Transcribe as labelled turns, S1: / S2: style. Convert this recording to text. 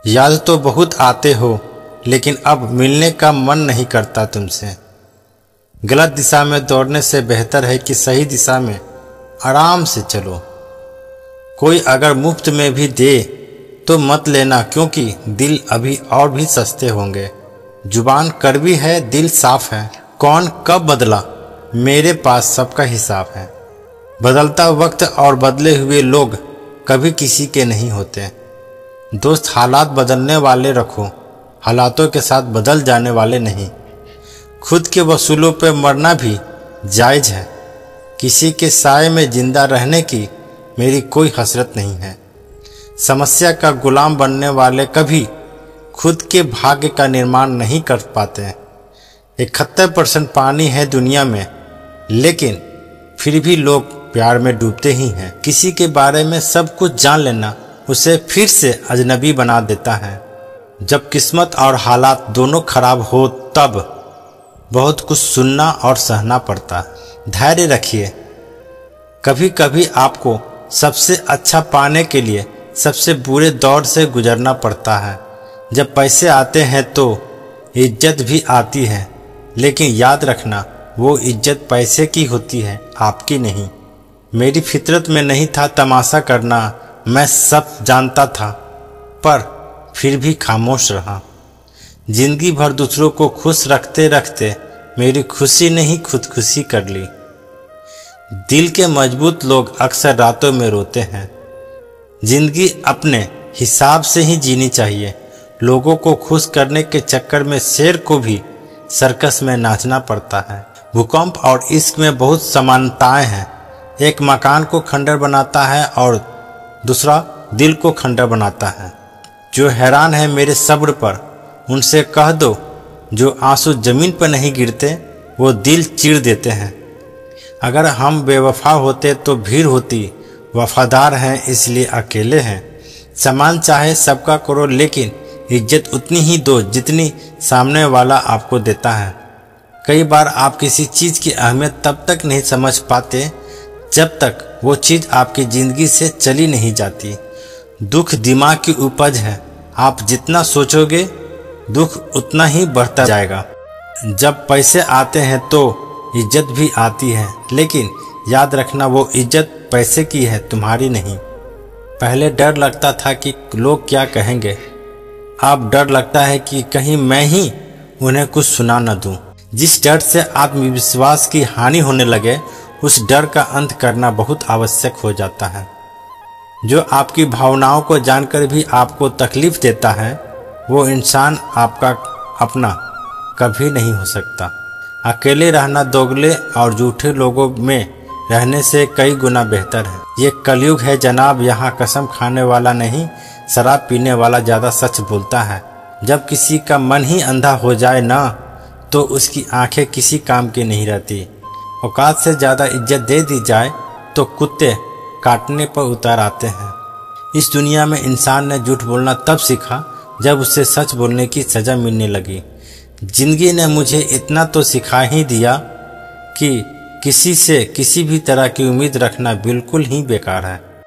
S1: याद तो बहुत आते हो, लेकिन अब मिलने का मन नहीं करता तुमसे। गलत दिशा में दौड़ने से बेहतर है कि सही दिशा में आराम से चलो। कोई अगर मुफ्त में भी दे तो मत लेना, क्योंकि दिल अभी और भी सस्ते होंगे। जुबान कड़वी है, दिल साफ है। कौन कब बदला, मेरे पास सबका हिसाब है। बदलता वक्त और बदले हुए लोग कभी किसी के नहीं होते। दोस्त हालात बदलने वाले रखो, हालातों के साथ बदल जाने वाले नहीं। खुद के वसूलों पे मरना भी जायज़ है। किसी के साए में जिंदा रहने की मेरी कोई हसरत नहीं है। समस्या का गुलाम बनने वाले कभी खुद के भाग्य का निर्माण नहीं कर पाते। 71% पानी है दुनिया में, लेकिन फिर भी लोग प्यार में डूबते ही हैं। किसी के बारे में सब कुछ जान लेना उसे फिर से अजनबी बना देता है। जब किस्मत और हालात दोनों खराब हो तब बहुत कुछ सुनना और सहना पड़ता है। धैर्य रखिए। कभी कभी आपको सबसे अच्छा पाने के लिए सबसे बुरे दौर से गुजरना पड़ता है। जब पैसे आते हैं तो इज्जत भी आती है, लेकिन याद रखना वो इज्जत पैसे की होती है, आपकी नहीं। मेरी फितरत में नहीं था तमाशा करना, मैं सब जानता था, पर फिर भी खामोश रहा। जिंदगी भर दूसरों को खुश रखते रखते मेरी खुशी ने ही खुदकुशी कर ली। दिल के मजबूत लोग अक्सर रातों में रोते हैं। जिंदगी अपने हिसाब से ही जीनी चाहिए। लोगों को खुश करने के चक्कर में शेर को भी सर्कस में नाचना पड़ता है। भूकंप और इश्क में बहुत समानताएं हैं। एक मकान को खंडर बनाता है और दूसरा दिल को खंडर बनाता है। जो हैरान है मेरे सब्र पर, उनसे कह दो जो आंसू जमीन पर नहीं गिरते वो दिल चीर देते हैं। अगर हम बेवफा होते तो भीड़ होती, वफादार हैं इसलिए अकेले हैं। सम्मान चाहे सबका करो, लेकिन इज्जत उतनी ही दो जितनी सामने वाला आपको देता है। कई बार आप किसी चीज़ की अहमियत तब तक नहीं समझ पाते जब तक वो चीज़ आपकी ज़िंदगी से चली नहीं जाती। दुख दिमाग की उपज है। आप जितना सोचोगे दुख उतना ही बढ़ता जाएगा। जब पैसे आते हैं तो इज्जत भी आती है, लेकिन याद रखना वो इज्जत पैसे की है, तुम्हारी नहीं। पहले डर लगता था कि लोग क्या कहेंगे, अब डर लगता है कि कहीं मैं ही उन्हें कुछ सुना न दूं। जिस डर से आत्मविश्वास की हानि होने लगे, उस डर का अंत करना बहुत आवश्यक हो जाता है। जो आपकी भावनाओं को जानकर भी आपको तकलीफ देता है, वो इंसान आपका अपना कभी नहीं हो सकता। अकेले रहना दोगले और झूठे लोगों में रहने से कई गुना बेहतर है। ये कलयुग है जनाब, यहाँ कसम खाने वाला नहीं, शराब पीने वाला ज़्यादा सच बोलता है। जब किसी का मन ही अंधा हो जाए ना, तो उसकी आंखें किसी काम की नहीं रहती। औकात से ज़्यादा इज्जत दे दी जाए तो कुत्ते काटने पर उतर आते हैं। इस दुनिया में इंसान ने झूठ बोलना तब सीखा जब उसे सच बोलने की सज़ा मिलने लगी। जिंदगी ने मुझे इतना तो सिखा ही दिया कि किसी से किसी भी तरह की उम्मीद रखना बिल्कुल ही बेकार है।